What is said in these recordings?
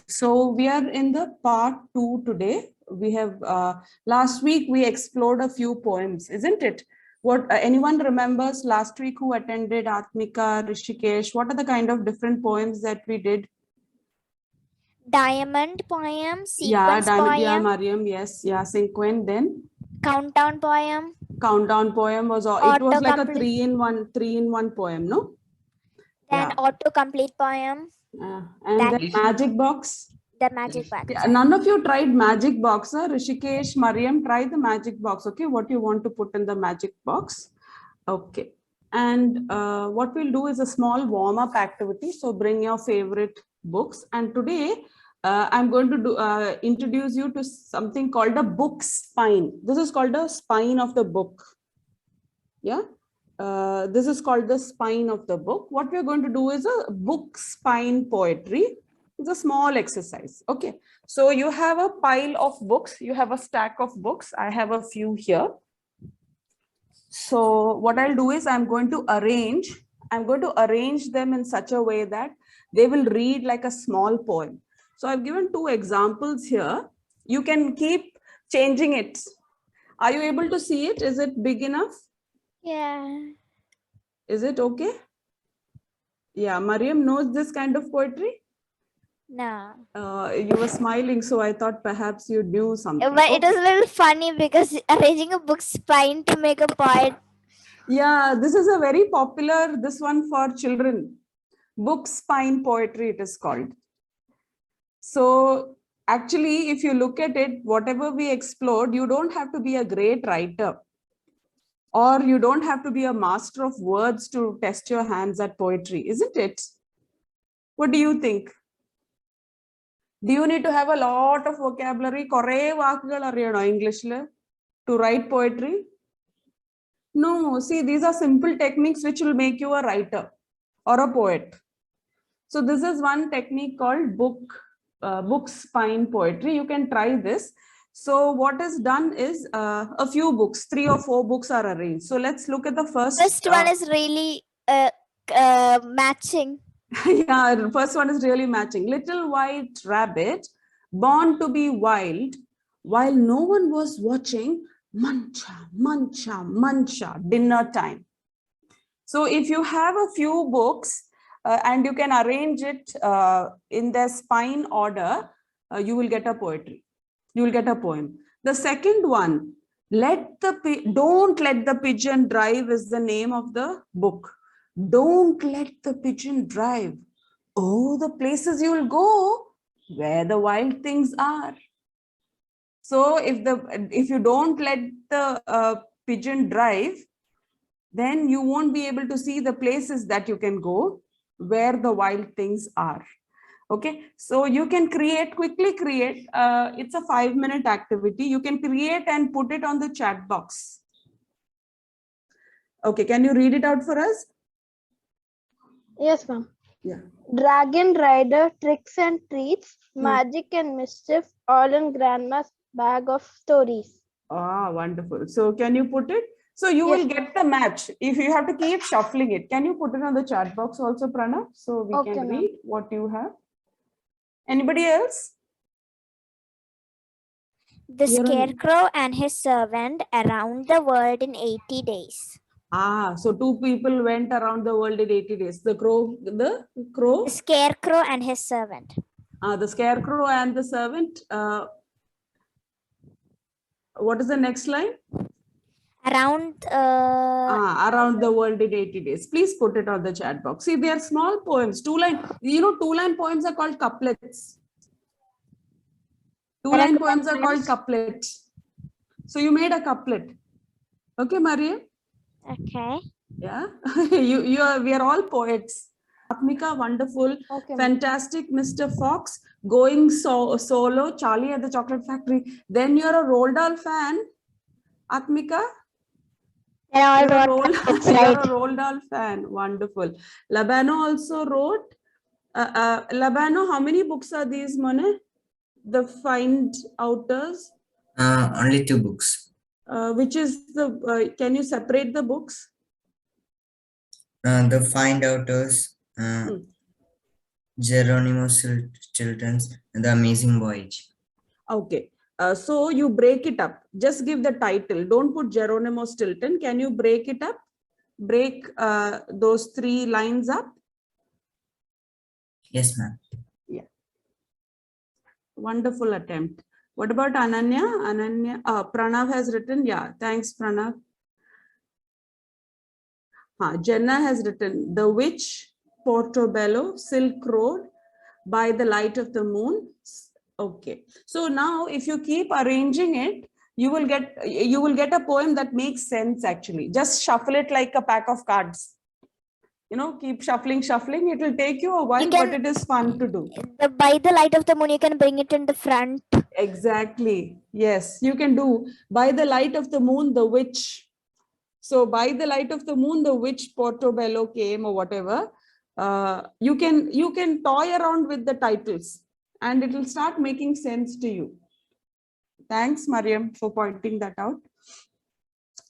So we are in the part 2 today. We have last week we explored a few poems, isn't it? What anyone remembers last week who attended Atmika, Rishikesh? What are the kind of different poems that we did? Diamond poem, sequence poem. Yeah, Mariam, yes, yeah, sequence. Then countdown poem. Countdown poem was it was like a three in one poem, no? Then autocomplete poem. And then magic box. The magic box. Yeah, none of you tried magic box, huh? Rishikesh, Mariam, try the magic box. Okay, what you want to put in the magic box? Okay, and what we'll do is a small warm-up activity. So bring your favorite books. And today I'm going to introduce you to something called a book spine. This is called the spine of the book. Yeah. This is called the spine of the book. What we're going to do is a book spine poetry. It's a small exercise. Okay, so you have a pile of books, you have a stack of books. I have a few here. So what I'll do is I'm going to arrange them in such a way that they will read like a small poem. So I've given 2 examples here. You can keep changing it. Are you able to see it? Is it big enough? Yeah. Is it okay? Yeah, Mariam knows this kind of poetry? No. You were smiling, so I thought perhaps you knew something. But it was a little funny because arranging a book spine to make a poet. Yeah, this is a very popular, this one for children. Book spine poetry, it is called. So actually, if you look at it, whatever we explored, you don't have to be a great writer. Or you don't have to be a master of words to test your hands at poetry, isn't it? What do you think? Do you need to have a lot of vocabulary, English to write poetry? No, see, these are simple techniques which will make you a writer or a poet. So this is one technique called book spine poetry. You can try this. So what is done is a few books, 3 or 4 books are arranged. So let's look at the first. First one is really matching. Yeah, the first one is really matching. Little white rabbit, born to be wild, while no one was watching, muncha, muncha, muncha, dinner time. So if you have a few books and you can arrange it in their spine order, you will get a poetry. You will get a poem. The second one, don't let the pigeon drive is the name of the book. Don't let the pigeon drive. Oh, the places you will go where the wild things are. So if you don't let the pigeon drive, then you won't be able to see the places that you can go where the wild things are. Okay, so you can quickly create, it's a 5-minute activity. You can create and put it on the chat box. Okay, can you read it out for us? Yes, ma'am. Yeah. Dragon rider, tricks and treats, magic and mischief, all in grandma's bag of stories. Ah, wonderful. So can you put it? So you will get the match. If you have to keep shuffling it, can you put it on the chat box also, Pranav? So we can read what you have. Anybody else? The Scarecrow and his servant around the world in 80 days. Ah, so 2 people went around the world in 80 days. The Scarecrow and his servant. The Scarecrow and the servant. What is the next line? Around the world in 80 days. Please put it on the chat box. See, they are small poems. 2-line. You know, 2-line poems are called couplets. 2-line poems are called couplets. So you made a couplet. Okay, Maria? Okay. Yeah. We are all poets. Atmika, wonderful. Okay. Fantastic, Mr. Fox. Going solo, Charlie at the Chocolate Factory. Then you're a Roald Dahl fan. Atmika? You're a Roald Dahl fan. Wonderful. Labano also wrote. Labano, how many books are these, Mone? The Find Outers? Only 2 books. Which is the, can you separate the books? The Find Outers. Geronimo Stilton's The Amazing Voyage. Okay. So you break it up. Just give the title. Don't put Geronimo Stilton. Can you break it up? Break those 3 lines up. Yes, ma'am. Yeah. Wonderful attempt. What about Ananya? Ananya, Pranav has written. Yeah. Thanks, Pranav. Jenna has written The Witch, Portobello, Silk Road, By the Light of the Moon. Okay. So now if you keep arranging it, you will get a poem that makes sense actually. Just shuffle it like a pack of cards. You know, keep shuffling. It will take you a while, but it is fun to do. By the light of the moon, you can bring it in the front. Exactly. Yes, you can do By the Light of the Moon, the Witch. So by the light of the moon, the witch Portobello came or whatever. You can toy around with the titles and it will start making sense to you. Thanks, Mariam, for pointing that out.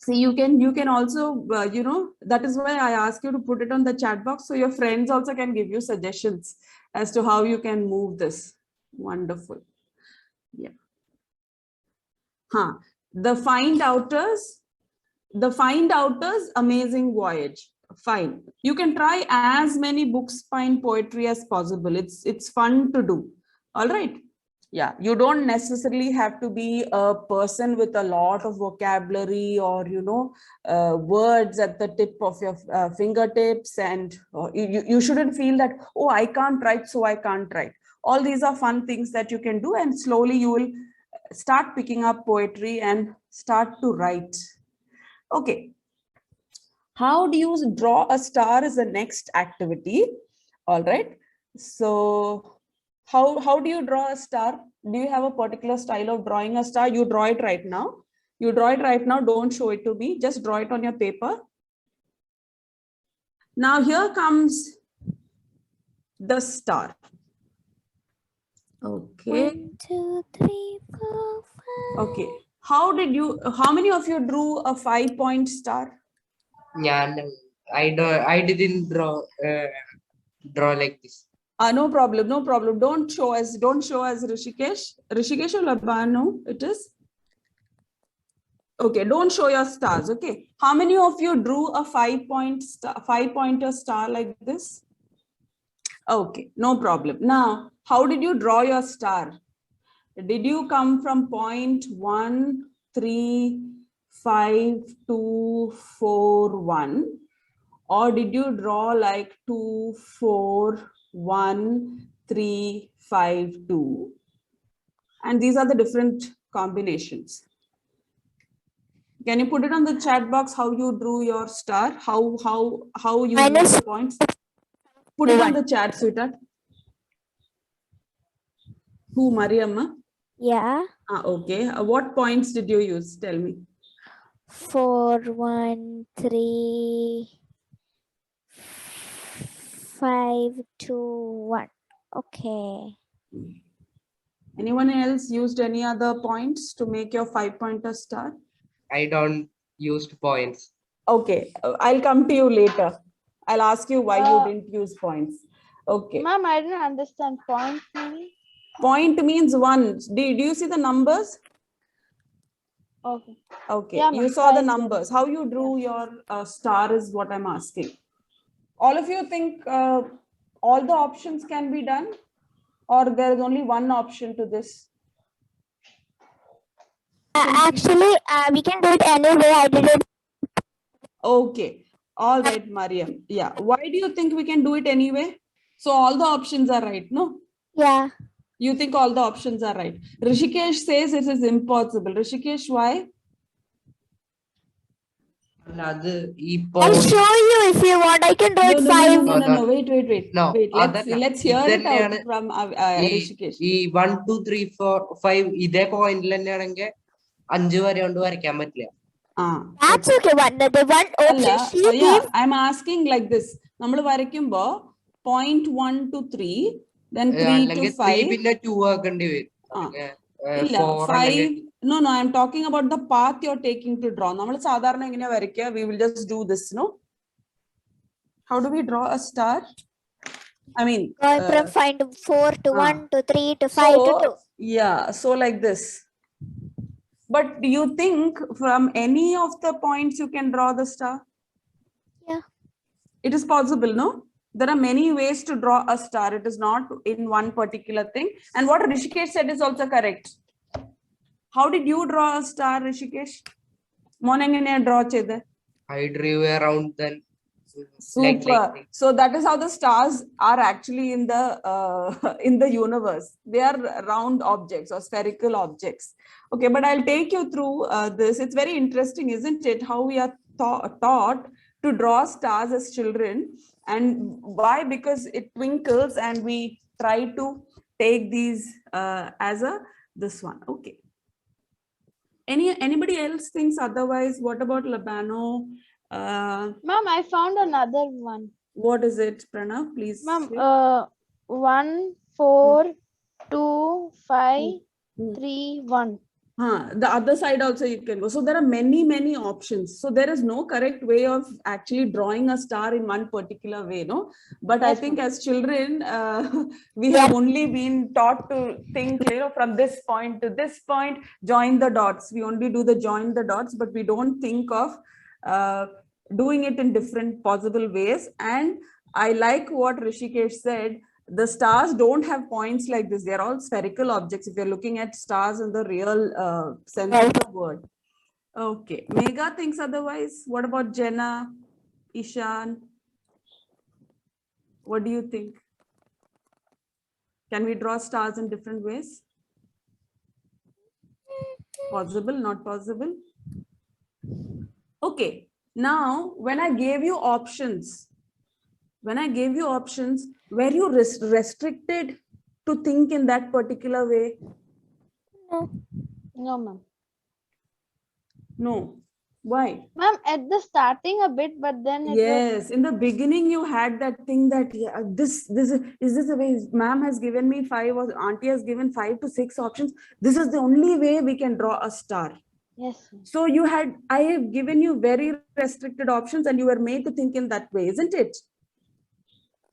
See, you can also, that is why I ask you to put it on the chat box so your friends also can give you suggestions as to how you can move this. Wonderful. Yeah. The Find Outers. The Find Outers, Amazing Voyage. Fine. You can try as many book spine poetry as possible. It's fun to do. All right. Yeah, you don't necessarily have to be a person with a lot of vocabulary or words at the tip of your fingertips, and you shouldn't feel that, oh, I can't write, so I can't write. All these are fun things that you can do, and slowly you will start picking up poetry and start to write. Okay. How do you draw a star is the next activity. All right. So how do you draw a star? Do you have a particular style of drawing a star? You draw it right now. You draw it right now. Don't show it to me. Just draw it on your paper. Now here comes the star. Okay. 1, 2, 3, 4, 5. Okay. How many of you drew a 5-point star? Yeah, I didn't draw like this. No problem. Don't show as Rishikesh. Rishikesh or Labano, it is. Okay, don't show your stars. Okay. How many of you drew a 5-pointer star like this? Okay, no problem. Now, how did you draw your star? Did you come from point 1, 3, 5, 2, 4, 1? Or did you draw like 2, 4, 1, 3, 5, 2? And these are the different combinations. Can you put it on the chat box how you drew your star? How you use the points? Put it on the chat, sweetheart. Who, Mariamma? Yeah. Okay. What points did you use? Tell me. 4, 1, 3, 5, 2, 1. Okay. Anyone else used any other points to make your 5-pointer star? I don't use points. Okay, I'll come to you later. I'll ask you why you didn't use points. Okay. Ma'am, I didn't understand point meaning. Point means 1. Do you see the numbers? Okay. Okay, Yeah, you saw the numbers. How you drew your star is what I'm asking. All of you think all the options can be done? Or there is only one option to this? Actually, we can do it anyway. I did it. Okay. All right, Mariam. Yeah. Why do you think we can do it anyway? So all the options are right, no? Yeah. You think all the options are right. Rishikesh says it is impossible. Rishikesh, why? I'll show you if you want. I can do it 5. No. Wait. No, Wait. Let's hear it out from Rishikesh. 1, 2, 3, 4, 5 ഇതേ പോയിന്റിൽ തന്നെയാണെങ്കിൽ 5 വരെ കൊണ്ട് വരയ്ക്കാൻ പറ്റില്ല. That's okay. The one option she gives. I'm asking like this. നമ്മൾ വരയ്ക്കുമ്പോ point 1 to 3, then 3 to 5. പിന്നെ 2 ആക്കേണ്ടി വരും. 5. No, I'm talking about the path you're taking to draw. നമ്മൾ സാധാരണ എങ്ങനെ വരയ്ക്കുക? We will just do this, no? How do we draw a star? I mean, Going from 5 to 4 to 1 to 3 to 5 to 2. so yeah, so like this. But do you think from any of the points you can draw the star? Yeah. It is possible, no? There are many ways to draw a star. It is not in one particular thing. And what Rishikesh said is also correct. How did you draw a star, Rishikesh? Morning draw chede. I drew around then. Super. So that is how the stars are actually in the universe. They are round objects or spherical objects. Okay, but I'll take you through this. It's very interesting, isn't it? How we are taught to draw stars as children, and why? Because it twinkles, and we try to take these as this one. Okay. Anybody else thinks otherwise? What about Labano? Ma'am, I found another one. What is it, Pranav? Please. Ma'am, say. 1, 4, 2, 5, Hmm. 3, 1. The other side also you can go. So there are many options. So there is no correct way of actually drawing a star in one particular way, no? But I Yes, think ma'am. as children, we have only been taught to think, from this point to this point, join the dots. We only do the join the dots, but we don't think of doing it in different possible ways. And I like what Rishikesh said. The stars don't have points like this. They're all spherical objects if you're looking at stars in the real sense of the word. Okay. Megha thinks otherwise. What about Jenna, Ishan? What do you think? Can we draw stars in different ways? Possible, not possible? Okay. Now, when I gave you options, were you restricted to think in that particular way? No. No, ma'am. No. Why? Ma'am, at the starting a bit, but then it Yes, in the beginning you had that thing that this is the way ma'am has given me 5 or auntie has given 5 to 6 options. This is the only way we can draw a star. yes. Ma'am. So I have given you very restricted options and you were made to think in that way, isn't it?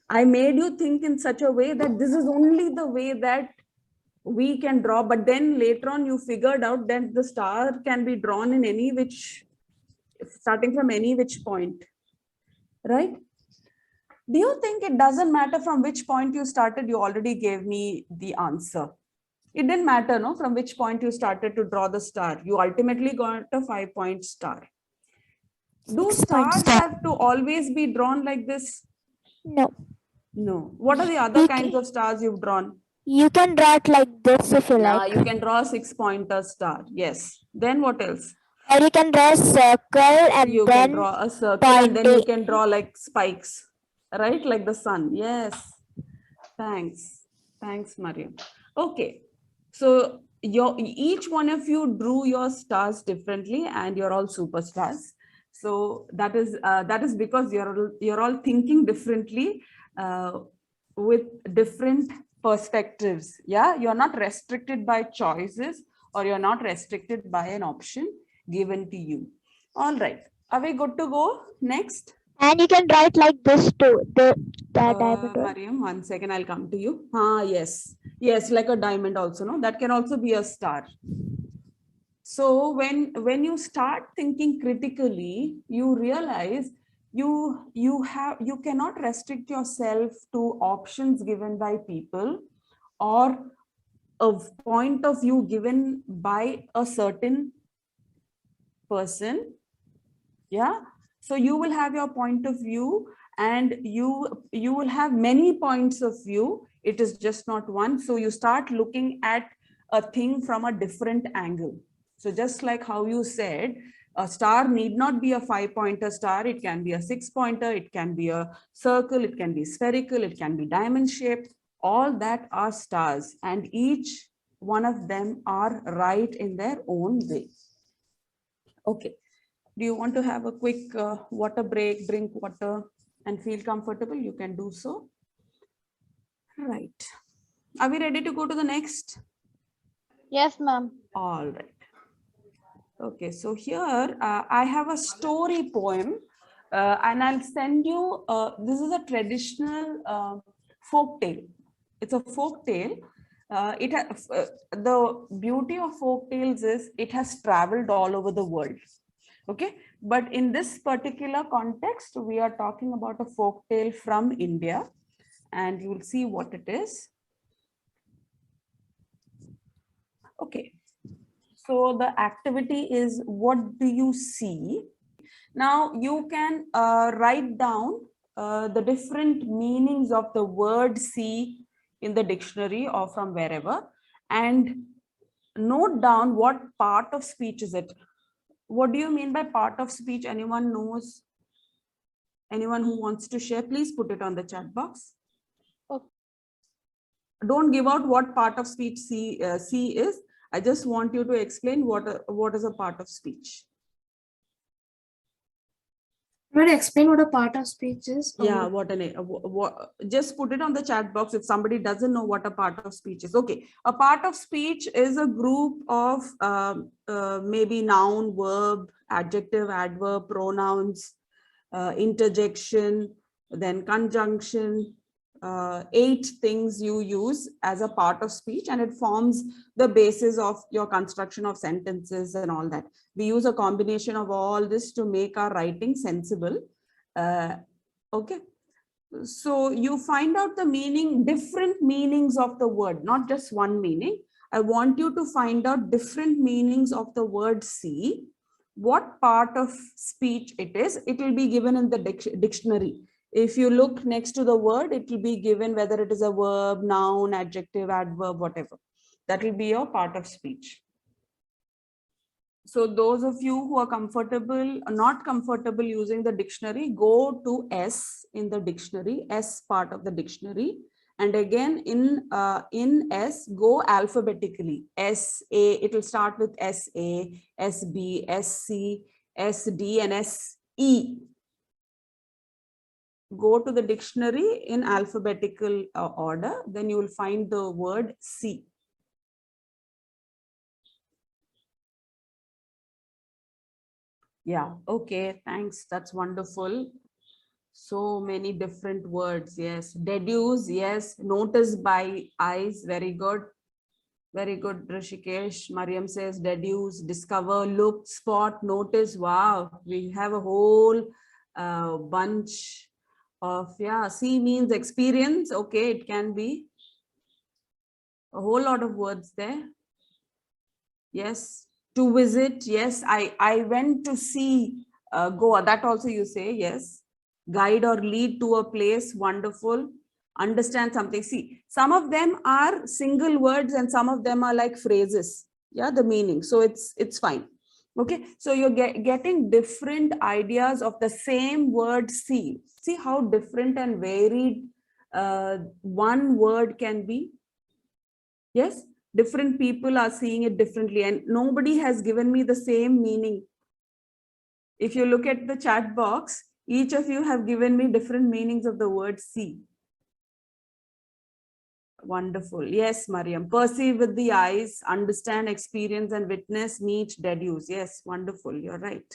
I made you think in such a way that this is only the way that we can draw, but then later on you figured out that the star can be drawn in any which, starting from any which point, right? Do you think it doesn't matter from which point you started? You already gave me the answer. It didn't matter, no, from which point you started to draw the star. You ultimately got a 5-point star. Do stars have to always be drawn like this? No. No. What are the other kinds of stars you've drawn? You can draw it like this if you like. You can draw a 6-pointer star. Yes. Then what else? Or you can draw a circle and You then can draw a circle and then you can draw like spikes, right? Like the sun. Yes. Thanks. Thanks, Mariam. Okay. So each one of you drew your stars differently and you're all superstars. So that is because you're all thinking differently with different perspectives. Yeah, you're not restricted by choices or you're not restricted by an option given to you. All right. Are we good to go? Next. And you can draw it like this too. That diamond. Mariam, 1 second, I'll come to you. Yes. Yes, like a diamond also, no? That can also be a star. So when you start thinking critically, you realize you cannot restrict yourself to options given by people or a point of view given by a certain person. Yeah. So you will have your point of view and you will have many points of view. It is just not one. So you start looking at a thing from a different angle. So just like how you said, a star need not be a 5-pointer star. It can be a 6-pointer. It can be a circle. It can be spherical. It can be diamond shaped. All that are stars and each one of them are right in their own way. Okay. Do you want to have a quick water break, drink water and feel comfortable? You can do so. Right. Are we ready to go to the next? Yes, ma'am. All right. Okay, so here I have a story poem and I'll send you, this is a traditional folk tale. It's a folk tale. The beauty of folk tales is it has traveled all over the world. Okay, but in this particular context, we are talking about a folk tale from India, and you will see what it is. Okay, so the activity is, what do you see? Now you can write down the different meanings of the word see in the dictionary or from wherever, and note down what part of speech is it. What do you mean by part of speech? Anyone knows? Anyone who wants to share, please put it on the chat box. Okay. Don't give out what part of speech C is. I just want you to explain what is a part of speech. Want to explain what a part of speech is? Yeah, just put it on the chat box if somebody doesn't know what a part of speech is. Okay, a part of speech is a group of maybe noun, verb, adjective, adverb, pronouns, interjection, then conjunction, 8 things you use as a part of speech, and it forms the basis of your construction of sentences and all that. We use a combination of all this to make our writing sensible. Okay, so you find out the meaning, different meanings of the word, not just one meaning. I want you to find out different meanings of the word see, what part of speech it is. It will be given in the dictionary. If you look next to the word, it will be given whether it is a verb, noun, adjective, adverb, whatever. That will be your part of speech. So those of you who are comfortable, not comfortable using the dictionary, go to S in the dictionary, S part of the dictionary. And again, in S, go alphabetically. S, A, it will start with S, A, S, B, S, C, S, D, and S, E. Go to the dictionary in alphabetical order, then you will find the word see. Yeah, okay, thanks. That's wonderful. So many different words. Yes, deduce. Yes, notice by eyes. Very good. Very good, Rishikesh. Mariam says deduce, discover, look, spot, notice. Wow, we have a whole bunch of, yeah, see means experience. Okay, it can be a whole lot of words there. Yes, to visit. Yes, I went to see Goa. That also you say. Yes, guide or lead to a place. Wonderful. Understand something. See, some of them are single words and some of them are like phrases. Yeah, the meaning. So it's fine. Okay, so you're getting different ideas of the same word see. See how different and varied one word can be. Yes, different people are seeing it differently and nobody has given me the same meaning. If you look at the chat box, each of you have given me different meanings of the word see. Wonderful. Yes, Mariam. Perceive with the eyes, understand, experience, and witness, meet, deduce. Yes, wonderful. You're right.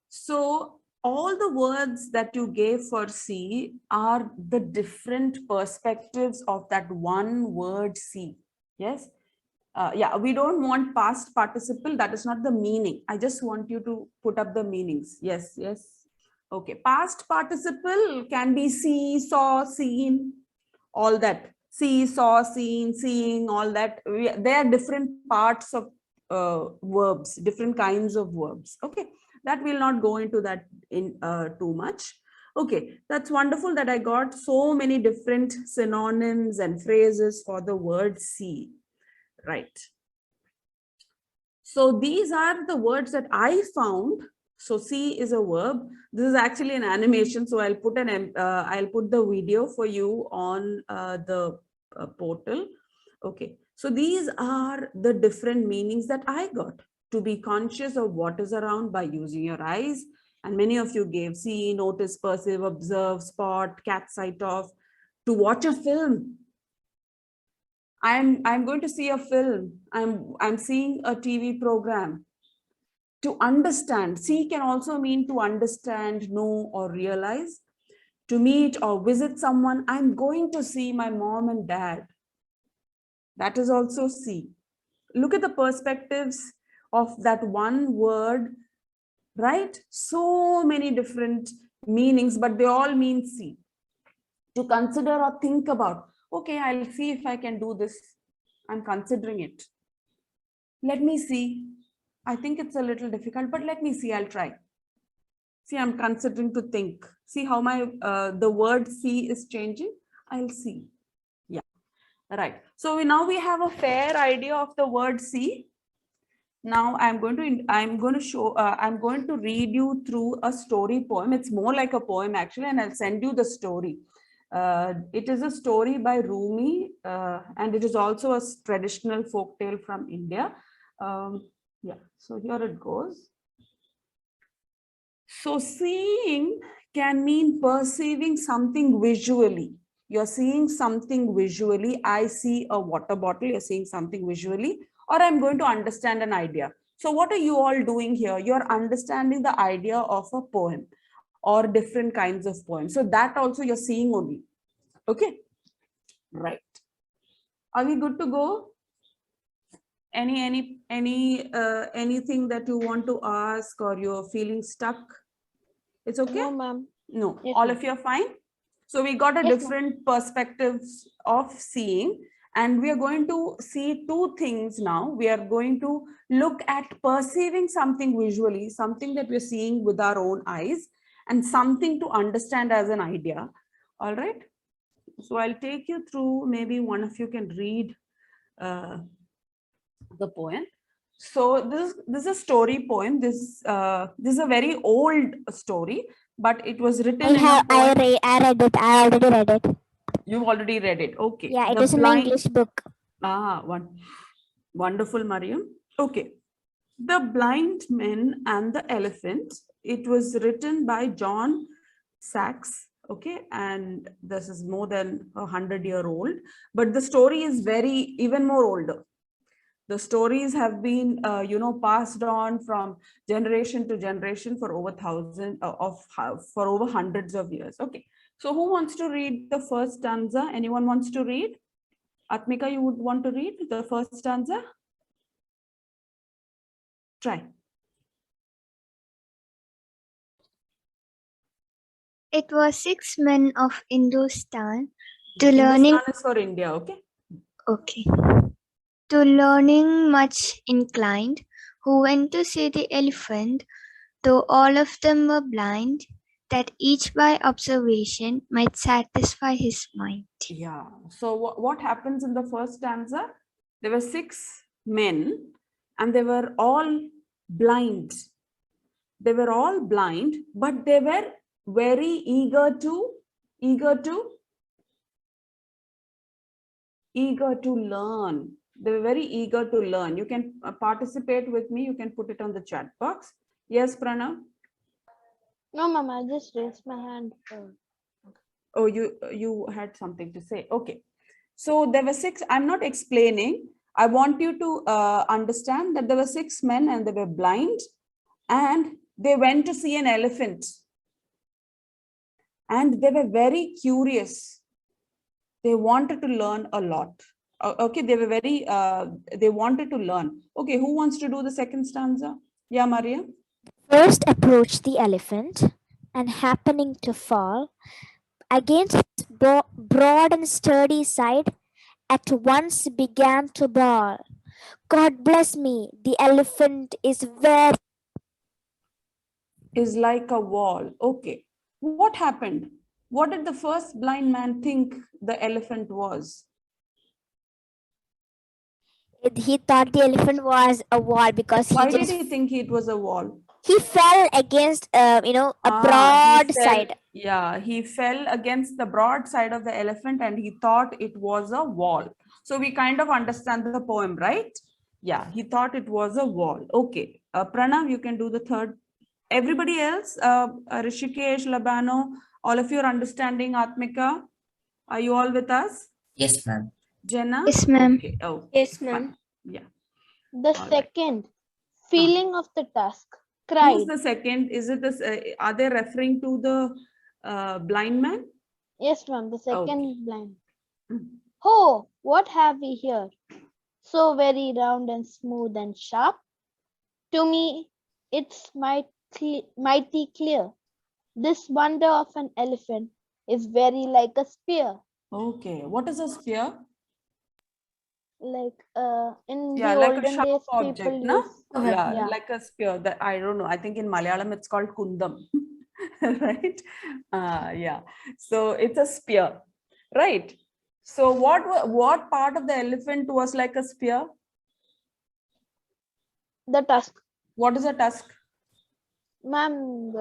So all the words that you gave for see are the different perspectives of that one word see. Yes. Yeah, we don't want past participle. That is not the meaning. I just want you to put up the meanings. Yes, yes. Okay. Past participle can be see, saw, seen, all that. See, saw, seen, seeing, all that. They are different parts of verbs, different kinds of verbs. Okay, that will not go into that in too much. Okay, that's wonderful that I got so many different synonyms and phrases for the word see. Right. So these are the words that I found. So see is a verb. This is actually an animation. So I'll put the video for you on the portal. Okay. So these are the different meanings that I got. To be conscious of what is around by using your eyes. And many of you gave see, notice, perceive, observe, spot, catch sight of. To watch a film. I'm going to see a film. I'm seeing a TV program. To understand, see can also mean to understand, know, or realize. to meet or visit someone. I'm going to see my mom and dad. That is also see. Look at the perspectives of that one word, right? So many different meanings, but they all mean see. To consider or think about, okay, I'll see if I can do this. I'm considering it. Let me see. I think it's a little difficult, but let me see, I'll try. See, I'm considering to think. See how my the word see is changing. I'll see. Yeah, right. So now we have a fair idea of the word see. Now I'm going to read you through a story poem. It's more like a poem actually, and I'll send you the story. It is a story by Rumi, and it is also a traditional folk tale from India. Yeah, so here it goes. So seeing can mean perceiving something visually. You're seeing something visually. I see a water bottle, you're seeing something visually, or I'm going to understand an idea. So what are you all doing here? You're understanding the idea of a poem or different kinds of poems. So that also you're seeing only. Okay, right. Are we good to go? Anything that you want to ask or you're feeling stuck? It's okay? No, ma'am. No, Yes, all ma'am. of you are fine. So we got a Yes, ma'am. different perspectives of seeing, and we are going to see two things now. We are going to look at perceiving something visually, something that we're seeing with our own eyes, and something to understand as an idea. All right. So I'll take you through, maybe one of you can read the poem. So this is a story poem. This is a very old story, but it was written in a poem. I read it. I already read it. You've already read it. Okay. Yeah, it The was in my blind- English book. Wonderful, Mariam. Okay. The Blind Men and the Elephant. It was written by John Sachs. Okay, and this is more than 100-year-old, but the story is even more older. The stories have been, passed on from generation to generation for over for over hundreds of years. Okay, so who wants to read the first stanza? Anyone wants to read? Atmika, you would want to read the first stanza? Try. It was 6 men of Hindustan to learning. Hindustan is for India, okay? Okay. To learning much inclined, who went to see the elephant, though all of them were blind, that each by observation might satisfy his mind. Yeah. So what happens in the first stanza? There were 6 men and they were all blind. They were all blind, but they were very eager to learn. They were very eager to learn. You can participate with me. You can put it on the chat box. Yes, Pranav? No, ma'am, I just raised my hand. Oh, you had something to say. Okay. So there were 6. I'm not explaining. I want you to understand that there were 6 men and they were blind and they went to see an elephant. And they were very curious. They wanted to learn a lot. Okay, they were they wanted to learn. Okay, who wants to do the second stanza? Yeah, Maria. First approached the elephant, and happening to fall against its broad and sturdy side, at once began to bawl. God bless me, the elephant is like a wall. Okay, what happened? What did the first blind man think the elephant was? He thought the elephant was a wall because Why did he think it was a wall? He fell against, a broad side. Yeah, he fell against the broad side of the elephant and he thought it was a wall. So we kind of understand the poem, right? Yeah, he thought it was a wall. Okay, Pranav, you can do the third. Everybody else, Rishikesh, Labano, all of you are understanding. Atmika, are you all with us? Yes, ma'am. Jenna? Yes, ma'am. Okay. Oh, Yes, fine. ma'am. Yeah. The All right. second, feeling of the task, Who's cried. the second? Is it this? Are they referring to the blind man? Yes, ma'am. The second Okay. blind. Oh, what have we here? So very round and smooth and sharp. To me, it's mighty clear. This wonder of an elephant is very like a spear. Okay. What is a spear? Like in Yeah, the like a olden sharp days, object, people no? use. Yeah, Yeah. like a spear. That I don't know. I think in Malayalam it's called kundam, right? Yeah. So it's a spear, right? So what part of the elephant was like a spear? The tusk. What is a tusk? Ma'am,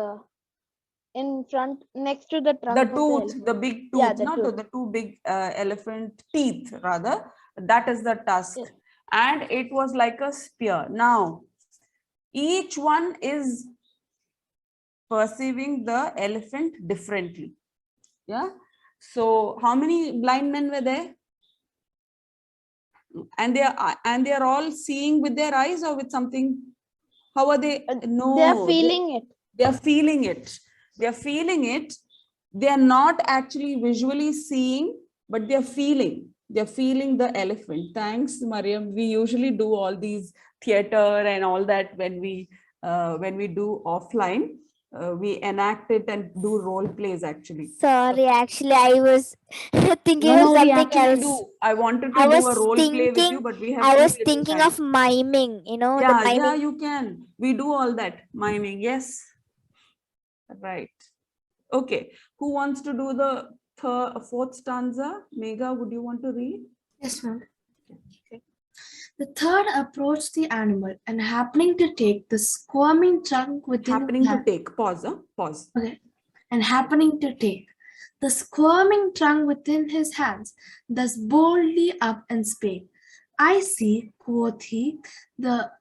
in front, next to the trunk The of the tooth, elephant. the big Yeah, tooth, the not tooth. the two big elephant teeth, rather. That is the tusk. Yes. And it was like a spear. Now, each one is perceiving the elephant differently. Yeah. So how many blind men were there? And they are all seeing with their eyes or with something? How are they? No, They are feeling it. they are feeling it. They are feeling it. They are not actually visually seeing, but they are feeling. They are feeling the elephant. Thanks, Mariam. We usually do all these theater and all that when we do offline. We enact it and do role plays actually. Sorry, actually, I was thinking No, of no, we something actually else. do. I wanted to I do was a role play with you, thinking, but we have I too was little thinking time. of miming, the Yeah, miming. you can. We do all that. Miming, yes. Right. Okay. Who wants to do the fourth stanza? Megha, would you want to read? Yes, ma'am. Okay. The third approached the animal and happening to take the squirming trunk within Happening his to hand. take. Pause. Pause. Okay. And happening to take the squirming trunk within his hands, thus boldly up and spake. I see, quoth he, the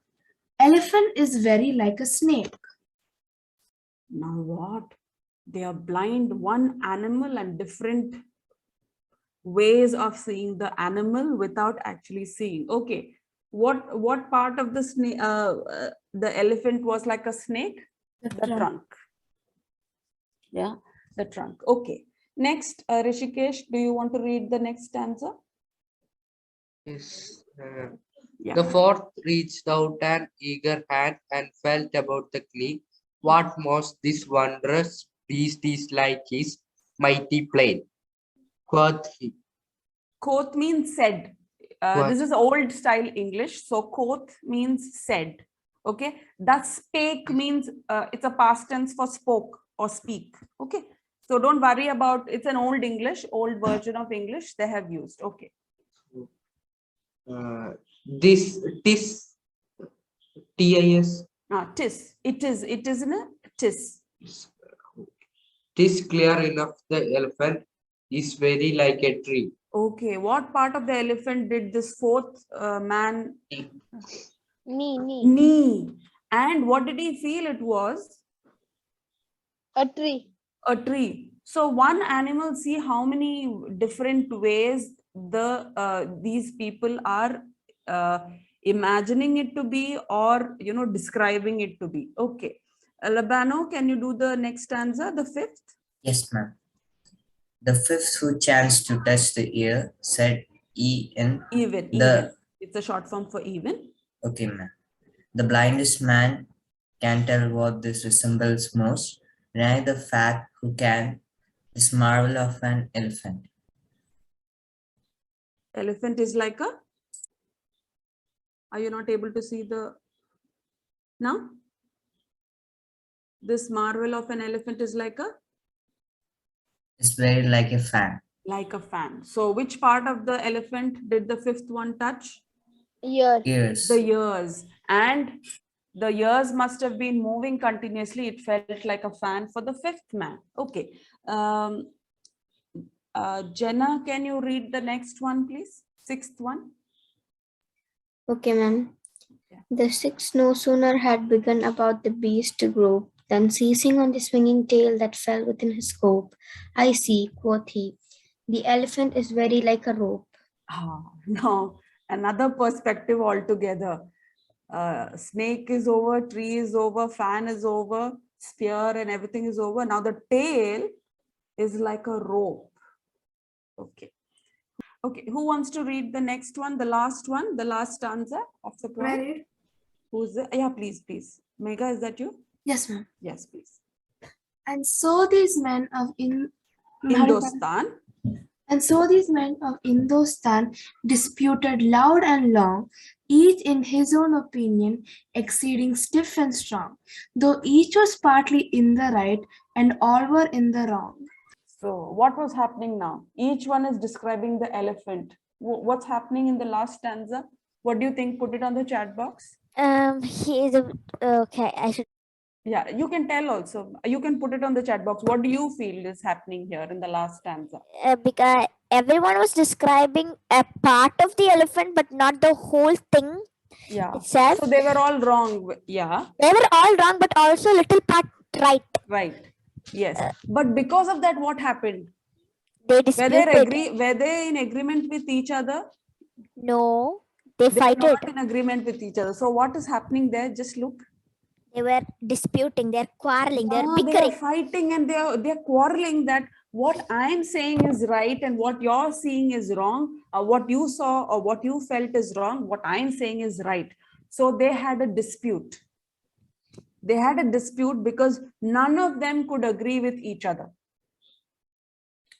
elephant is very like a snake. Now what? They are blind, one animal and different ways of seeing the animal without actually seeing. Okay. What part of the snake, the elephant was like a snake? The trunk. Yeah, the trunk. Okay. Next, Rishikesh, do you want to read the next stanza? Yes. Yeah. The fourth reached out an eager hand and felt about the clay. What most this wondrous beast is like his mighty plane. Quoth he. Quoth means said. This is old style English. So quoth means said. Okay. Thus spake means it's a past tense for spoke or speak. Okay. So don't worry about, it's an old English, old version of English they have used. Okay. This tis Tis. It is in a tis. tis clear enough the elephant is very like a tree. Okay. What part of the elephant did this fourth man? Knee. Knee. And what did he feel it was? A tree. A tree. So one animal, see how many different ways these people are imagining it to be, or describing it to be. Okay. Labano, can you do the next stanza, the fifth? Yes, ma'am. The fifth who chanced to touch the ear said even. Even. It's a short form for even. Okay, ma'am. The blindest man can tell what this resembles most, neither the fat who can, this marvel of an elephant. Elephant is like a, are you not able to see the, now? This marvel of an elephant is like a? It's very like a fan. Like a fan. So which part of the elephant did the fifth one touch? Ears. The ears. And the ears must have been moving continuously. It felt like a fan for the fifth man. Okay. Jenna, can you read the next one, please? Sixth one. Okay, ma'am. Yeah. The sixth no sooner had begun about the beast to grope, than seizing on the swinging tail that fell within his scope. I see, quoth he, the elephant is very like a rope. No, another perspective altogether. Snake is over, tree is over, fan is over, spear and everything is over. Now the tail is like a rope. Okay. Okay, who wants to read the next one, the last stanza of the poem? GrainEd. Who's the, yeah, please. Megha, is that you? Yes, ma'am. Yes, please. And so these men of Hindustan. And so these men of Hindustan disputed loud and long, each in his own opinion exceeding stiff and strong, though each was partly in the right and all were in the wrong. So what was happening now? Each one is describing the elephant. What's happening in the last stanza? What do you think? Put it on the chat box. He is okay. I should. Yeah, you can tell also. You can put it on the chat box. What do you feel is happening here in the last stanza? Because everyone was describing a part of the elephant, but not the whole thing itself. So they were all wrong. Yeah. They were all wrong, but also a little part right. Right. Yes. But because of that, what happened? They disputed. Were they in agreement with each other? No, they They fighted. were not in agreement with each other. So what is happening there? Just look. They were disputing. They're quarreling. They're They bickering. are fighting and they're quarreling that what I'm saying is right and what you're seeing is wrong, or what you saw or what you felt is wrong. What I'm saying is right. So they had a dispute. They had a dispute because none of them could agree with each other.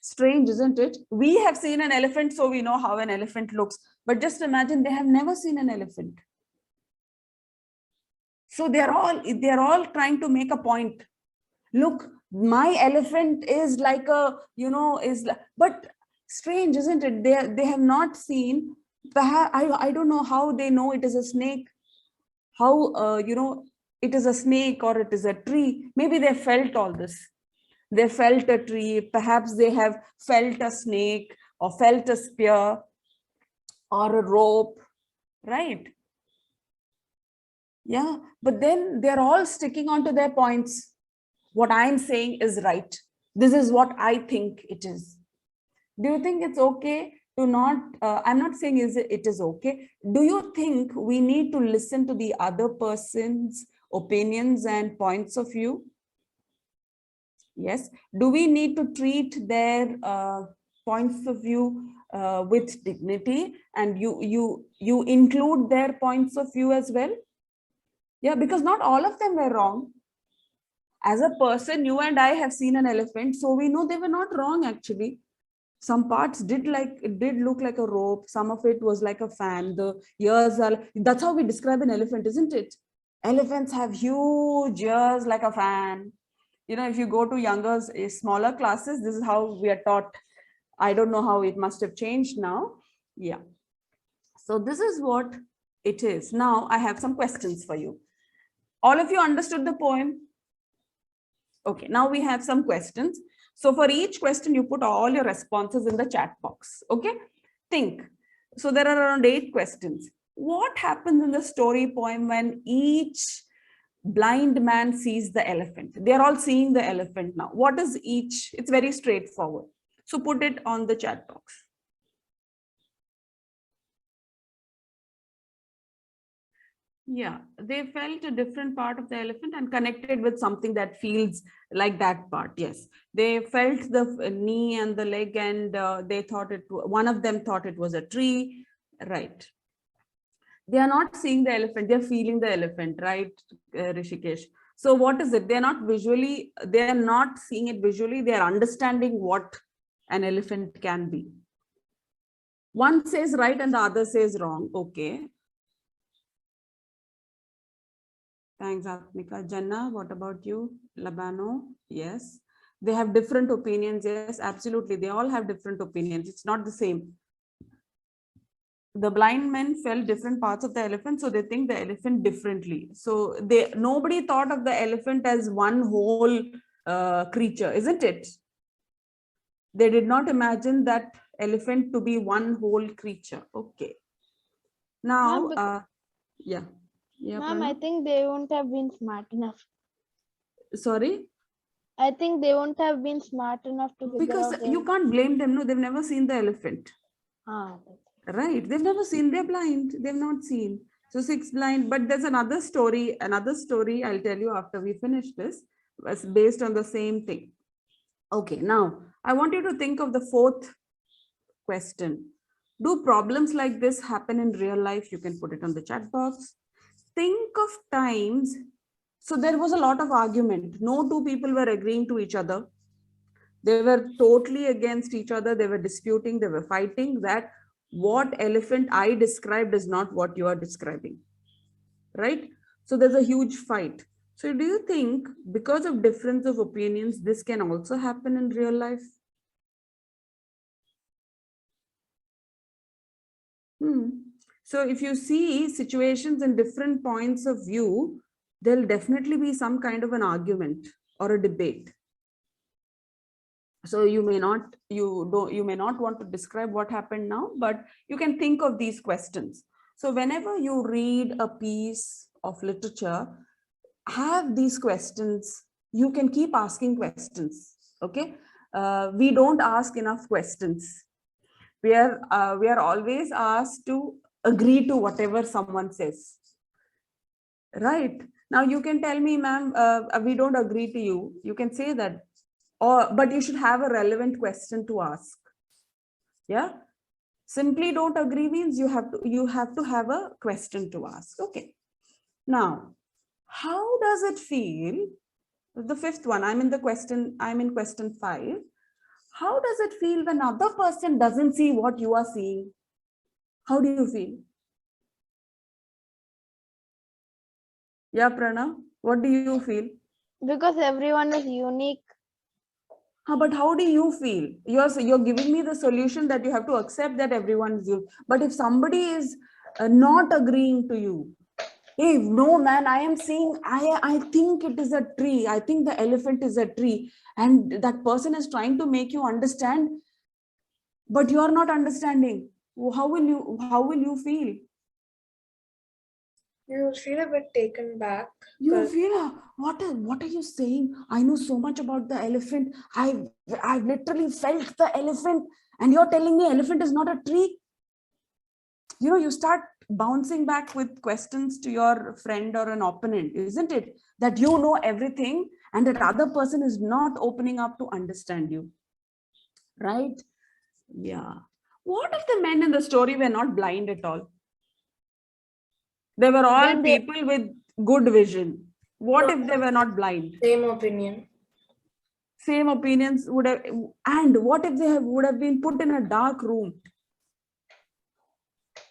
Strange, isn't it? We have seen an elephant, so we know how an elephant looks. But just imagine they have never seen an elephant. So they're all trying to make a point. Look, my elephant is like a, but strange, isn't it? They have not seen, perhaps, I don't know how they know it is a snake, how, it is a snake or it is a tree. Maybe they felt all this. They felt a tree, perhaps they have felt a snake or felt a spear or a rope, right? Yeah, but then they're all sticking on to their points. What I'm saying is right. This is what I think it is. Do you think it's okay to not, I'm not saying it is okay. Do you think we need to listen to the other person's opinions and points of view? Yes. Do we need to treat their points of view with dignity, and you include their points of view as well? Yeah, because not all of them were wrong. As a person, you and I have seen an elephant, so we know they were not wrong actually. Some parts did look like a rope. Some of it was like a fan. The ears are, that's how we describe an elephant, isn't it? Elephants have huge ears like a fan. If you go to smaller classes, this is how we are taught. I don't know how it must have changed now. Yeah. So this is what it is. Now I have some questions for you. All of you understood the poem? Okay, now we have some questions. So for each question, you put all your responses in the chat box. Okay, think. So there are around 8 questions. What happens in the story poem when each blind man sees the elephant? They're all seeing the elephant now. What is each? It's very straightforward. So put it on the chat box. Yeah, they felt a different part of the elephant and connected with something that feels like that part. Yes, they felt the knee and the leg, and they thought one of them thought it was a tree, right? They are not seeing the elephant, they're feeling the elephant, right, Rishikesh? So what is it? They're not seeing it visually, they're understanding what an elephant can be. One says right and the other says wrong. Okay. Thanks, Atmika. Janna, what about you? Labano? Yes. They have different opinions. Yes, absolutely. They all have different opinions. It's not the same. The blind men felt different parts of the elephant, so they think the elephant differently. So nobody thought of the elephant as one whole creature, isn't it? They did not imagine that elephant to be one whole creature. Okay. Now, yeah. Yeah, Ma'am, I think they won't have been smart enough. Sorry? I think they won't have been smart enough to figure out. Because you can't blame them. No, they've never seen the elephant. Right. They've never seen. They're blind. They've not seen. So 6 blind. But there's another story. Another story I'll tell you after we finish this. Was based on the same thing. Okay. Now, I want you to think of the fourth question. Do problems like this happen in real life? You can put it on the chat box. Think of times. So there was a lot of argument. No two people were agreeing to each other. They were totally against each other. They were disputing. They were fighting that what elephant I described is not what you are describing. Right? So there's a huge fight. So do you think because of difference of opinions, this can also happen in real life? So if you see situations in different points of view, there'll definitely be some kind of an argument or a debate. So you may not want to describe what happened now, but you can think of these questions. So whenever you read a piece of literature, have these questions. You can keep asking questions. Okay, we don't ask enough questions. We are always asked to agree to whatever someone says. Right now, you can tell me, ma'am, we don't agree to you. You can say that. But you should have a relevant question to ask. Yeah, simply don't agree means you have to have a question to ask. Okay, now how does it feel? The fifth one, I'm in question 5. How does it feel when other person doesn't see what you are seeing? How do you feel? Yeah, Pranav, what do you feel? Because everyone is unique. But how do you feel? You're giving me the solution that you have to accept that everyone is you. But if somebody is not agreeing to you, hey, no, man, I am seeing, I think it is a tree. I think the elephant is a tree. And that person is trying to make you understand, but you are not understanding. How will you feel? You feel a bit taken back. You feel, what are you saying? I know so much about the elephant. I've literally felt the elephant, and you're telling me elephant is not a tree. You start bouncing back with questions to your friend or an opponent, isn't it? That you know everything and that other person is not opening up to understand you. Right? Yeah. What if the men in the story were not blind at all? They were all people with good vision. What if they were not blind? Same opinion. Same opinions would have, and what if they would have been put in a dark room?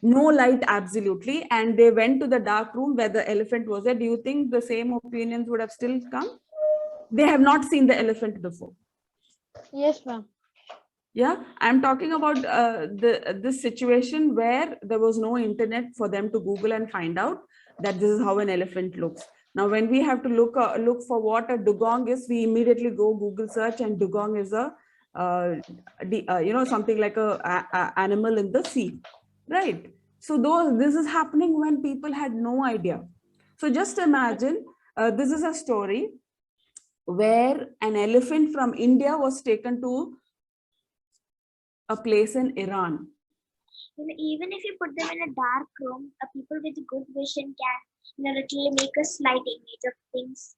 No light, absolutely, and they went to the dark room where the elephant was there. Do you think the same opinions would have still come? They have not seen the elephant before. Yes, ma'am. Yeah, I'm talking about this situation where there was no internet for them to Google and find out that this is how an elephant looks. Now, when we have to look for what a dugong is, we immediately go Google search, and dugong is a something like a animal in the sea, right? So this is happening when people had no idea. So just imagine this is a story where an elephant from India was taken to a place in Iran. Even if you put them in a dark room, people with good vision can literally make a slight image of things.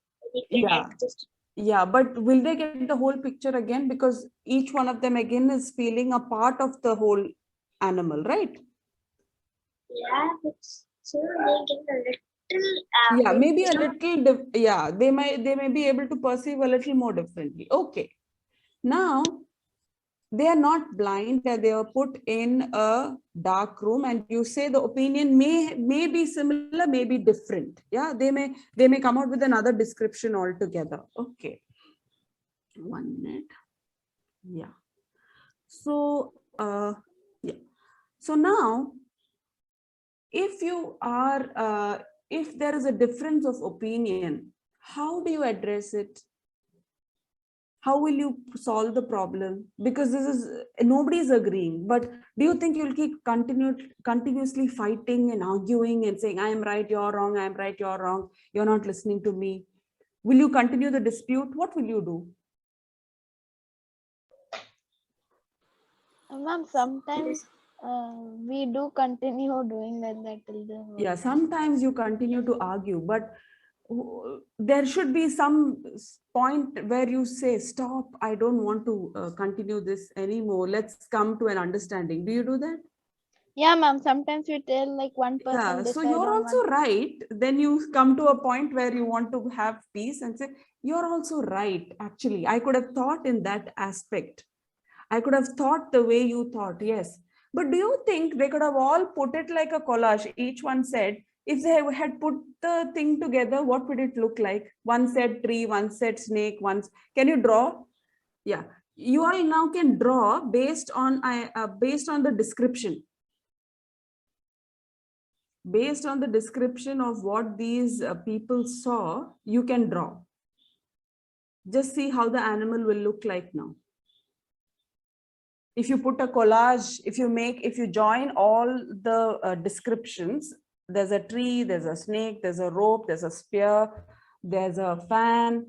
They can just. Yeah, but will they get the whole picture again? Because each one of them again is feeling a part of the whole animal, right? Yeah, but still they get a little. Yeah, maybe a little. Yeah, they may be able to perceive a little more differently. Okay, now they are not blind, and they are put in a dark room, and you say the opinion may be similar, may be different. Yeah, they may come out with another description altogether. Okay, 1 minute. Yeah. So yeah. So now, if there is a difference of opinion, how do you address it? How will you solve the problem? Because nobody is agreeing. But do you think you'll keep continuously fighting and arguing and saying, I am right, you're wrong, I am right, you're wrong, you're not listening to me? Will you continue the dispute? What will you do? Ma'am, sometimes we do continue doing like that till the Yeah, sometimes you continue to argue, but there should be some point where you say, stop, I don't want to continue this anymore. Let's come to an understanding. Do you do that? Yeah, ma'am. Sometimes we tell like one person Yeah, so decide you're on also one. right. Then you come to a point where you want to have peace and say, you're also right. Actually, I could have thought in that aspect. I could have thought the way you thought, yes. But do you think they could have all put it like a collage? Each one said, if they had put the thing together, what would it look like? One said tree, one said snake, can you draw? Yeah, you all now can draw based on the description. Based on the description of what these people saw, you can draw. Just see how the animal will look like now. If you put a collage, if you join all the descriptions, there's a tree, there's a snake, there's a rope, there's a spear, there's a fan,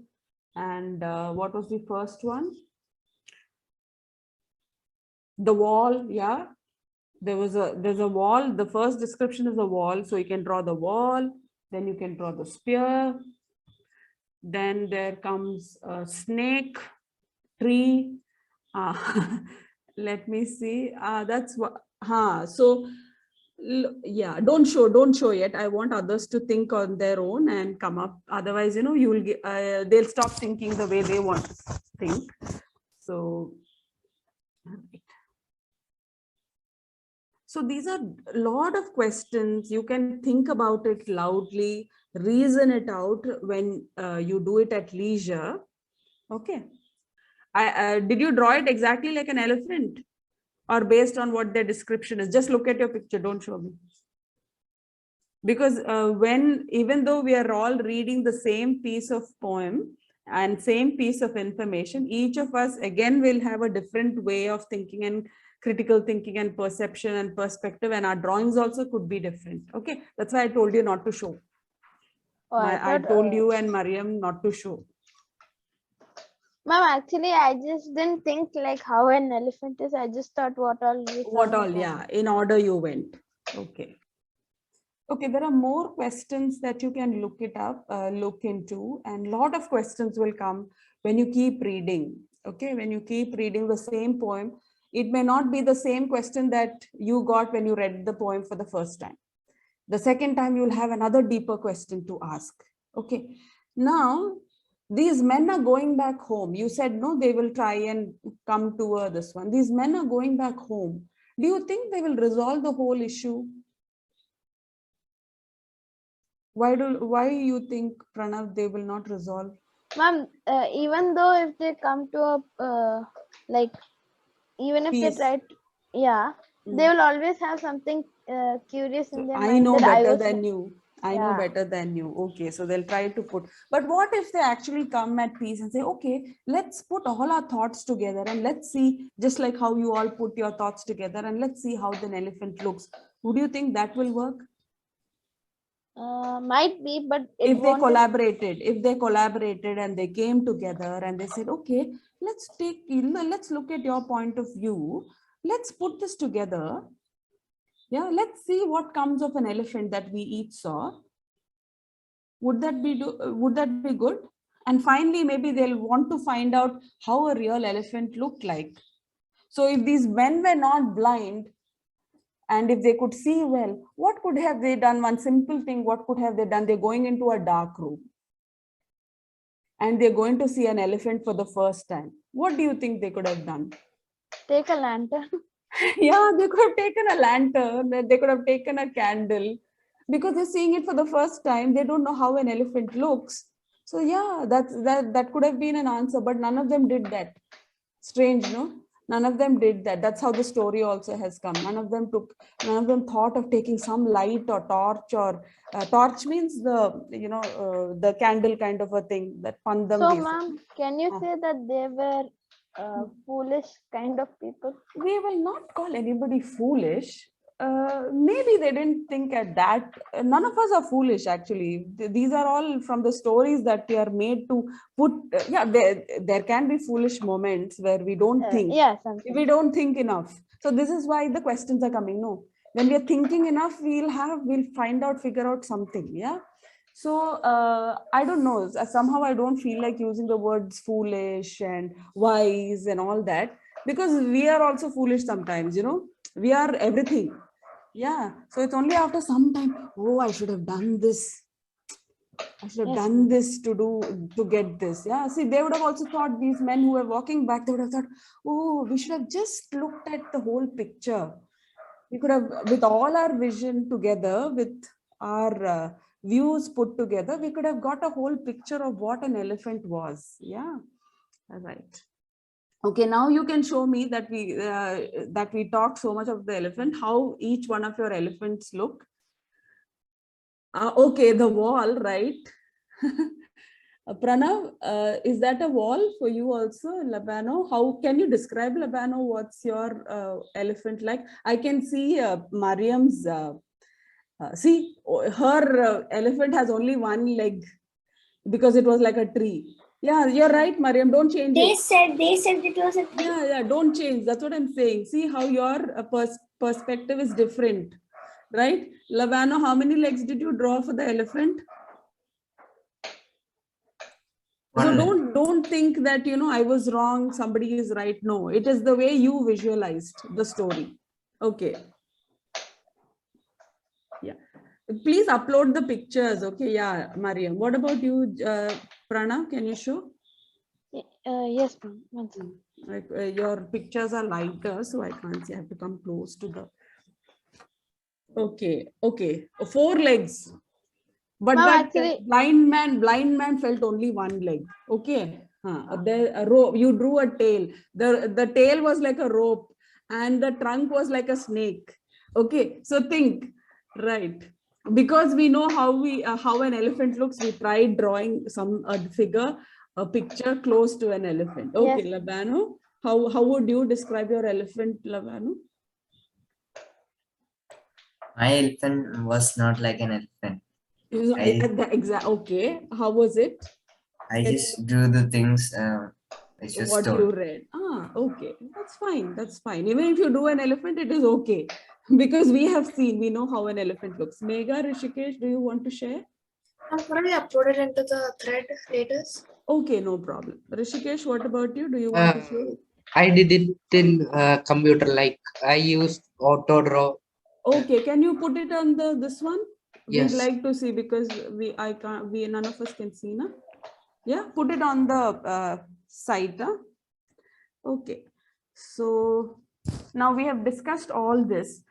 and what was the first one? The wall, yeah. There's a wall. The first description is a wall, so you can draw the wall, then you can draw the spear. Then there comes a snake, tree. Let me see. That's what. So yeah, don't show yet. I want others to think on their own and come up. Otherwise, you will get, they'll stop thinking the way they want to think. So. So these are a lot of questions. You can think about it loudly, reason it out when you do it at leisure. Okay. Did you draw it exactly like an elephant or based on what their description is? Just look at your picture. Don't show me. Because even though we are all reading the same piece of poem and same piece of information, each of us again will have a different way of thinking and critical thinking and perception and perspective, and our drawings also could be different. Okay, that's why I told you not to show. Oh, I told you and Mariam not to show. Ma'am, actually, I just didn't think like how an elephant is. I just thought what all you saw. What all, yeah, in order you went. Okay. Okay, there are more questions that you can look into, and a lot of questions will come when you keep reading. Okay, when you keep reading the same poem, it may not be the same question that you got when you read the poem for the first time. The second time you'll have another deeper question to ask. Okay, now these men are going back home. You said no, they will try and come to this one. These men are going back home. Do you think they will resolve the whole issue? Why you think, Pranav, they will not resolve? Ma'am, even though if they come to a even if Peace. they try to, yeah, they will always have something curious in their mind. I know that better than you. I know Yeah. better than you. Okay, so they'll try to put. But what if they actually come at peace and say, okay, let's put all our thoughts together and let's see, just like how you all put your thoughts together, and let's see how an elephant looks. Would you think that will work? Might be, but If they collaborated and they came together and they said, okay, let's look at your point of view. Let's put this together. Yeah, let's see what comes of an elephant that we each saw. Would that be good? And finally, maybe they'll want to find out how a real elephant looked like. So if these men were not blind, and if they could see well, what could have they done? One simple thing, what could have they done? They're going into a dark room and they're going to see an elephant for the first time. What do you think they could have done? take a lantern. Yeah, they could have taken a lantern, they could have taken a candle, because they're seeing it for the first time. They don't know how an elephant looks. So yeah, that could have been an answer, but none of them did that. Strange, no? None of them did that. That's how the story also has come. None of them thought of taking some light or torch, or torch means the candle kind of a thing that pandam. So, ma'am, can you say that they were foolish kind of people? We will not call anybody foolish. Maybe they didn't think at that. None of us are foolish, actually. These are all from the stories that we are made to put. Yeah, there can be foolish moments where we don't think. Yeah, something. We don't think enough. So this is why the questions are coming. No, when we are thinking enough, figure out something. Yeah. So I don't know, somehow I don't feel like using the words foolish and wise and all that, because we are also foolish sometimes, you know, we are everything. Yeah, so it's only after some time, oh, I should have done this. I should have Yes, done this to get this. Yeah, see, they would have also thought, these men who were walking back, they would have thought, oh, we should have just looked at the whole picture. We could have, with all our vision together, with our views put together, we could have got a whole picture of what an elephant was. Yeah, all right. Okay, now you can show me that we talked so much of the elephant, how each one of your elephants look. Okay, the wall, right? Pranav, is that a wall for you also, Labano? How can you describe, Labano? What's your elephant like? I can see Mariam's. See, her elephant has only one leg because it was like a tree. Yeah, you're right, Mariam. Don't change it. They said it was a tree. Yeah, don't change. That's what I'm saying. See how your perspective is different, right? Labano, how many legs did you draw for the elephant? So don't think that, you know, I was wrong, somebody is right. No, it is the way you visualized the story. Okay. Yeah. Please upload the pictures. Okay. Yeah, Mariam. What about you, Prana? Can you show? yes, ma'am. One second. Like, your pictures are lighter, so I can't see. I have to come close to the. Okay. Okay. 4 legs. But Ma'am, that actually, blind man felt only 1 leg. Okay. There a rope. You drew a tail. The tail was like a rope, and the trunk was like a snake. Okay. So think, right? Because we know how an elephant looks, we tried drawing a picture close to an elephant. Okay, yes. Labano, how would you describe your elephant, Labano? My elephant was not like an elephant. Okay, how was it? I just drew the things which was What told. you read. Okay, that's fine. Even if you do an elephant, it is okay, because we know how an elephant looks. Megha, Rishikesh, do you want to share? I'm going to upload it into the thread later. Okay, no problem. Rishikesh, what about you? Do you want to share? I did it in computer, like I used auto draw. Okay, can you put it on this one? Yes. We'd like to see, because none of us can see, na? Yeah, put it on the site. Huh? Okay, so now we have discussed all this,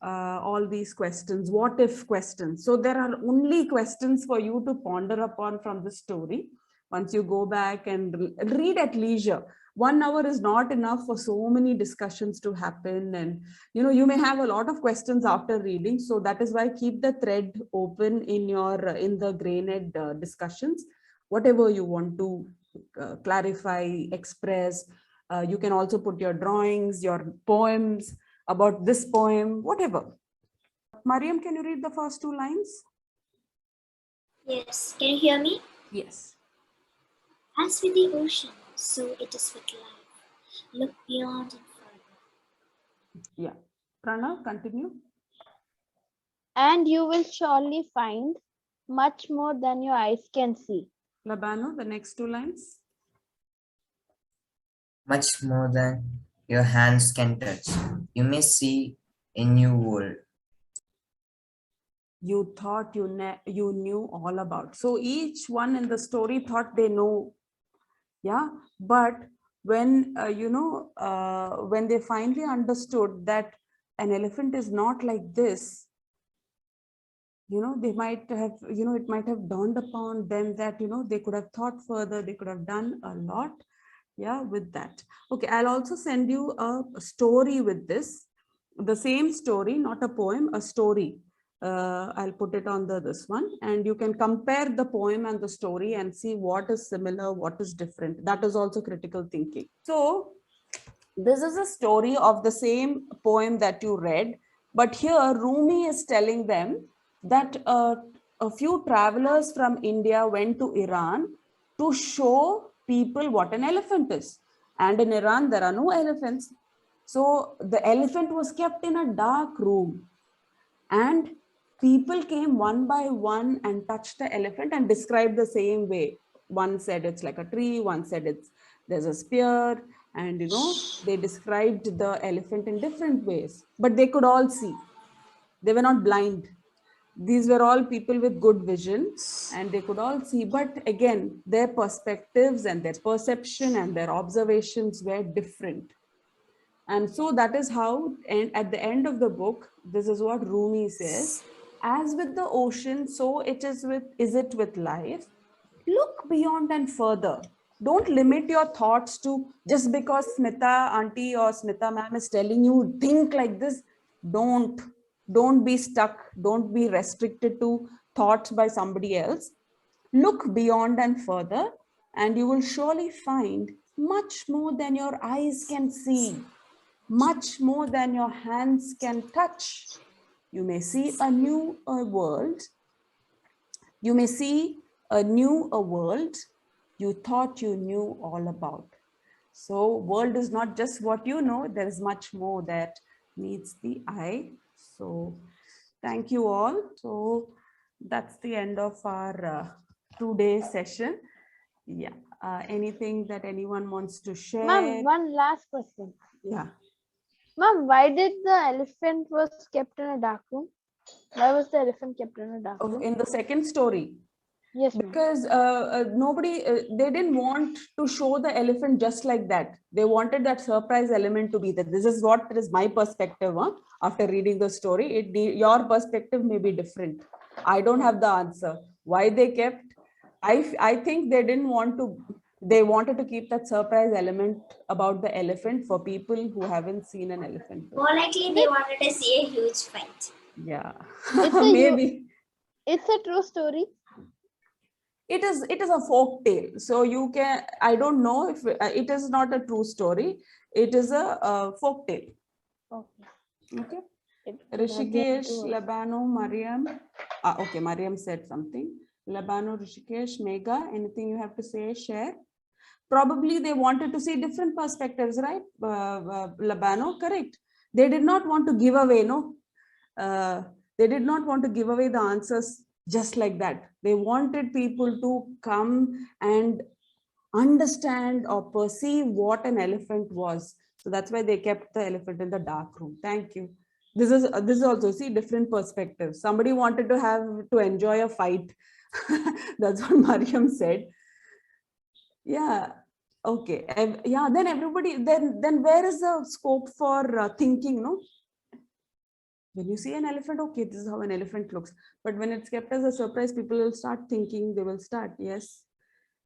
all these questions, what if questions. So there are only questions for you to ponder upon from the story. Once you go back and read at leisure, 1 hour is not enough for so many discussions to happen. And, you know, you may have a lot of questions after reading. So that is why keep the thread open in the GrainEd discussions, whatever you want to clarify, express. You can also put your drawings, your poems about this poem, whatever. Mariam, can you read the first 2 lines? Yes. Can you hear me? Yes. As with the ocean, so it is with life. Look beyond and further. Yeah. Pranav, continue. And you will surely find much more than your eyes can see. Labano, the next 2 lines. Much more than your hands can touch. You may see a new world. You thought you knew all about. So each one in the story thought they know. Yeah. But when, when they finally understood that an elephant is not like this, you know, they might have, you know, it might have dawned upon them that, you know, they could have thought further, they could have done a lot. Yeah, with that. Okay, I'll also send you a story with this. The same story, not a poem, a story. I'll put it on this one, and you can compare the poem and the story and see what is similar, what is different. That is also critical thinking. So this is a story of the same poem that you read, but here Rumi is telling them that a few travelers from India went to Iran to show people what an elephant is. And in Iran, there are no elephants. So the elephant was kept in a dark room. And People came one by one and touched the elephant and described the same way. One said it's like a tree, one said there's a spear, and they described the elephant in different ways, but they could all see. They were not blind. These were all people with good vision and they could all see, but again, their perspectives and their perception and their observations were different. And so that is how, and at the end of the book, this is what Rumi says: as with the ocean, so is it with life. Look beyond and further. Don't limit your thoughts to just because Smitha auntie or Smitha ma'am is telling you think like this. Don't be stuck. Don't be restricted to thoughts by somebody else. Look beyond and further, and you will surely find much more than your eyes can see, much more than your hands can touch. You may see a new world. You may see a world you thought you knew all about. So world is not just what you know, there is much more that meets the eye. So thank you all. So that's the end of our 2-day session. Yeah. Anything that anyone wants to share? Ma'am, one last question. Yeah. Ma'am, why did the elephant was kept in a dark room? Why was the elephant kept in a dark room? In the second story. Yes, ma'am. Because they didn't want to show the elephant just like that. They wanted that surprise element to be there. This is what is my perspective. After reading the story, your perspective may be different. I don't have the answer. Why they kept, I think they didn't want to, they wanted to keep that surprise element about the elephant for people who haven't seen an elephant before. More likely they wanted to see a huge fight. Yeah, Maybe. It's a true story. It is a folk tale. So you can, I don't know if it is not a true story. It is a folk tale. Okay. Rishikesh, Labano, Mariam. Okay, Mariam said something. Labano, Rishikesh, Megha, anything you have to say, share? Probably they wanted to see different perspectives, right? Labano, correct. They did not want to give away, no? They did not want to give away the answers just like that. They wanted people to come and understand or perceive what an elephant was. So that's why they kept the elephant in the dark room. Thank you. This is also, see, different perspectives. Somebody wanted to enjoy a fight. That's what Mariam said. Yeah. Okay. Yeah. Then everybody. Then where is the scope for thinking? No. When you see an elephant, okay, this is how an elephant looks. But when it's kept as a surprise, people will start thinking. They will start. Yes.